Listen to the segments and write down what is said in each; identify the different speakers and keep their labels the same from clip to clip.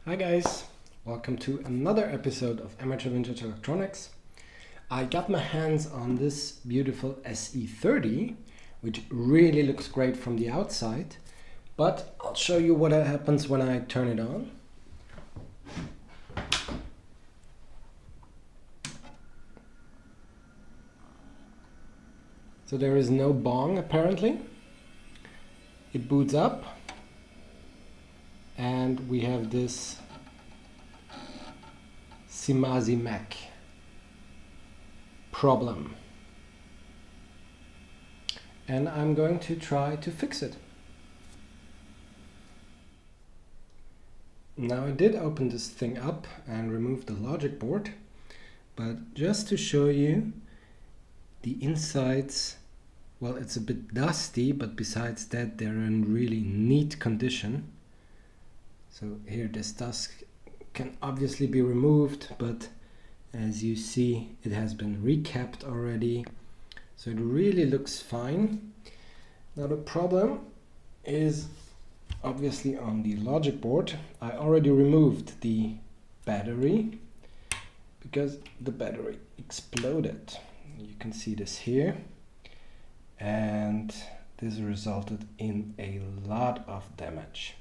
Speaker 1: Hi guys, welcome to another episode of Amateur Vintage Electronics. I got my hands on this beautiful SE30, which really looks great from the outside, but I'll show you what happens when I turn it on. So there is no bong apparently. It boots up and we have this SIMASIMAC problem. And I'm going to try to fix it. Now I did open this thing up and remove the logic board, but just to show you the insides, well, it's a bit dusty, but besides that they're in really neat condition. So here this dust can obviously be removed, but as you see it has been recapped already, so it really looks fine. Now the problem is obviously on the logic board. I already removed the battery because the battery exploded. You can see this here, and this resulted in a lot of damage.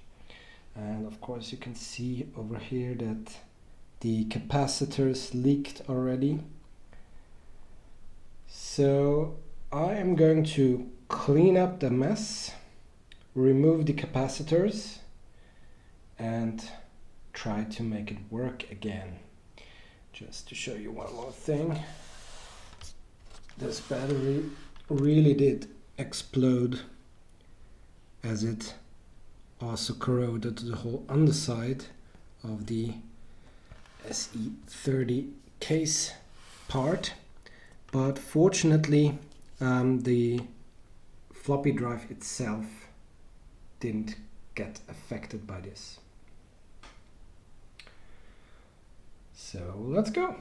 Speaker 1: And of course you can see over here that the capacitors leaked already. So I am going to clean up the mess, remove the capacitors, and try to make it work again. Just to show you one more thing, this battery really did explode, as it also corroded the whole underside of the SE30 case part. But fortunately the floppy drive itself didn't get affected by this. So let's go.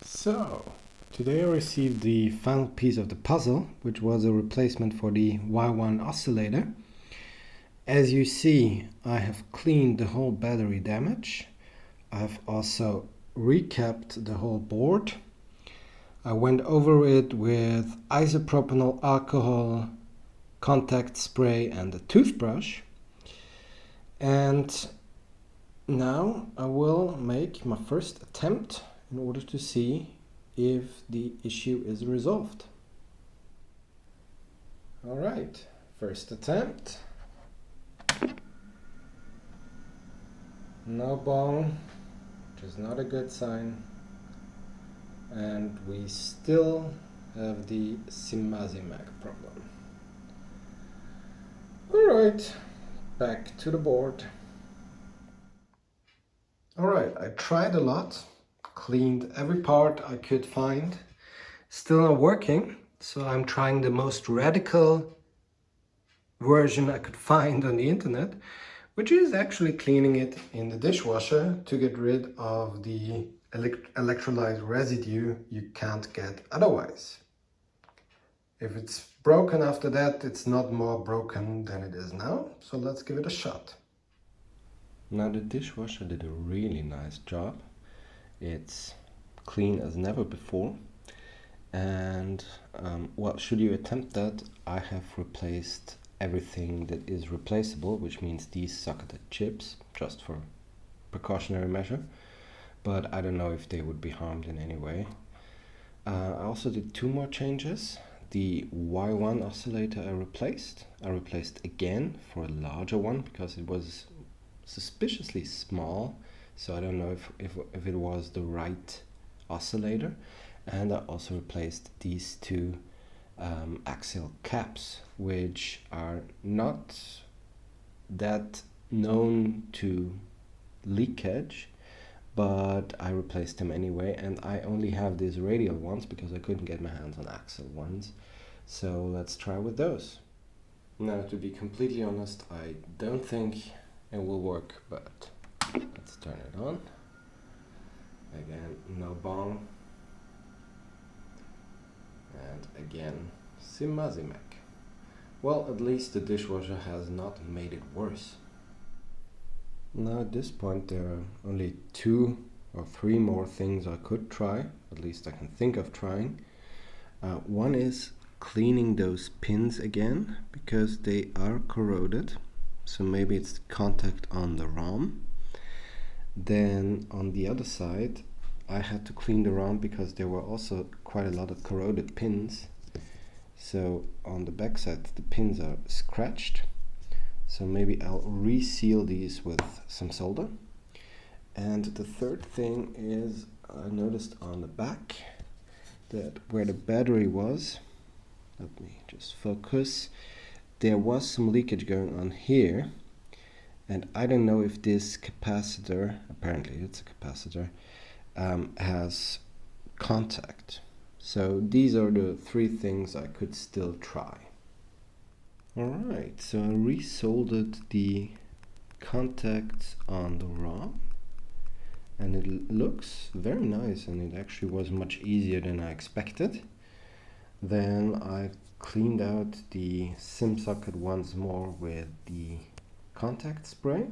Speaker 1: So today I received the final piece of the puzzle, which was a replacement for the Y1 oscillator. As you see, I have cleaned the whole battery damage. I've also recapped the whole board. I went over it with isopropanol alcohol, contact spray and a toothbrush. And now I will make my first attempt in order to see if the issue is resolved. Alright, first attempt. No bong, which is not a good sign. And we still have the SIMASIMAC problem. Alright, back to the board. Alright, I tried a lot, cleaned every part I could find. Still not working, so I'm trying the most radical version I could find on the internet, which is actually cleaning it in the dishwasher to get rid of the electrolyte residue you can't get otherwise. If it's broken after that, it's not more broken than it is now, so let's give it a shot. Now the dishwasher did a really nice job. It's clean as never before, and well, should you attempt that, I have replaced everything that is replaceable, which means these socketed chips, just for precautionary measure, but I don't know if they would be harmed in any way. I also did two more changes. The Y1 oscillator I replaced again for a larger one because it was suspiciously small, so I don't know if it was the right oscillator. And I also replaced these two axial caps, which are not that known to leakage, but I replaced them anyway, and I only have these radial ones because I couldn't get my hands on axial ones. So let's try with those. Now, to be completely honest, I don't think it will work, but let's turn it on. Again, no bong. And again, SIMASIMAC. Well, at least the dishwasher has not made it worse. Now at this point there are only 2 or 3 more things I could try, at least I can think of trying. One is cleaning those pins again, because they are corroded, so maybe it's the contact on the ROM. Then on the other side I had to clean the ROM because there were also quite a lot of corroded pins. So on the back side the pins are scratched, so maybe I'll reseal these with some solder. And the third thing is, I noticed on the back that where the battery was, let me just focus, there was some leakage going on here, and I don't know if this capacitor, apparently it's a capacitor, has contact. So these are the 3 things I could still try. Alright, so I resoldered the contacts on the ROM, and it looks very nice, and it actually was much easier than I expected. Then I cleaned out the SIM socket once more with the contact spray.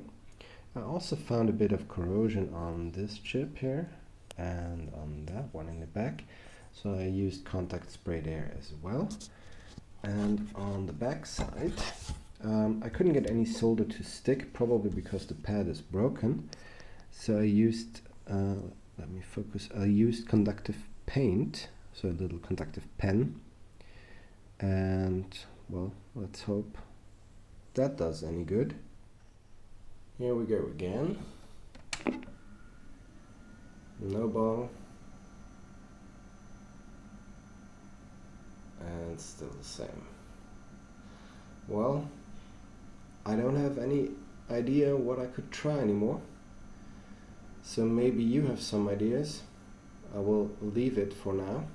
Speaker 1: I also found a bit of corrosion on this chip here and on that one in the back, so I used contact spray there as well. And on the back side I couldn't get any solder to stick, probably because the pad is broken, so I used let me focus, I used conductive paint, so a little conductive pen, and well, let's hope that does any good. Here we go again. No ball. And still the same. Well, I don't have any idea what I could try anymore. So maybe you have some ideas. I will leave it for now.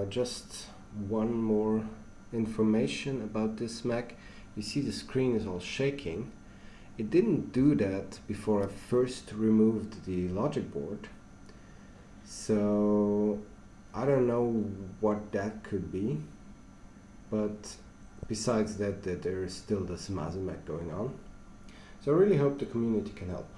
Speaker 1: Just one more information about this Mac. You see the screen is all shaking. It didn't do that before I first removed the logic board. So I don't know what that could be, but besides that there is still the SIMASIMAC going on. So I really hope the community can help.